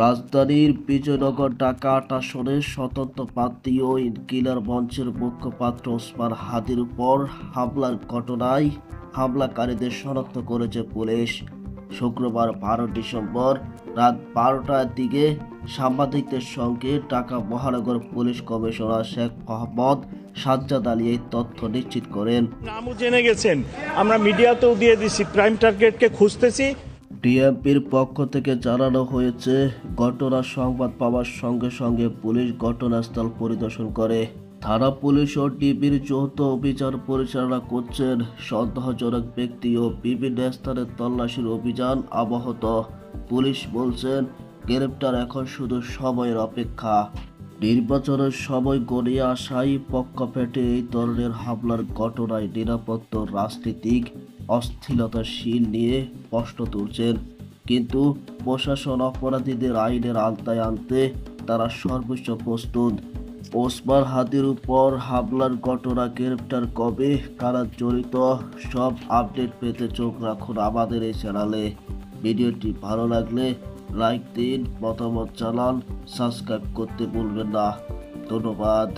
রাজধানীর বিজয়নগর ডাকাত আসনের স্বতন্ত্র প্রার্থী ও ইনকিলার মঞ্চের মুখপাত্র ওসমান হাদির উপর হামলার ঘটনায় হামলাকারীদের শনাক্ত করেছে পুলিশ। শুক্রবার 12 ডিসেম্বর রাত 12টার দিকে সাংবাদিকদের সঙ্গে ঢাকা মহানগর পুলিশ কমিশনার শেখ মোহাম্মদ সাজ্জাদ আলী এই তথ্য নিশ্চিত করেন। নামও জেনে গেছেন, আমরা মিডিয়াতেও দিয়ে দিছি, প্রাইম টার্গেটকে খুঁজতেছি। ডিএমপির পক্ষ থেকে জানানো হয়েছে, ঘটনার সংবাদ পাওয়ার সঙ্গে সঙ্গে পুলিশ ঘটনাস্থল পরিদর্শন করে। থানা পুলিশ ও ডিবির যৌথ অভিযান পরিচালনা করছেন। সন্দেহজনক ব্যক্তি ও বিভিন্ন স্থানে তল্লাশির অভিযান অব্যাহত। পুলিশ বলছেন, গ্রেপ্তার এখন শুধু সময়ের অপেক্ষা। নির্বাচনের সময় গড়িয়ে আসায় পক্ষাঘাতে এই ধরনের হামলার ঘটনায় নিরাপত্তা রাজনীতিক অস্থিরতাশীল নিয়ে প্রশ্ন তুলছেন। কিন্তু প্রশাসন অপরাধীদের আইনের আওতায় আনতে তারা সর্বোচ্চ প্রস্তুত। ওসমান হাদির উপর হামলার ঘটনা, গ্রেপ্তার কবে, কারা জড়িত, সব আপডেট পেতে চোখ রাখুন আমাদের এই চ্যানেলে। ভিডিওটি ভালো লাগলে লাইক দিন, মতামত জানান, সাবস্ক্রাইব করতে ভুলবেন না। ধন্যবাদ।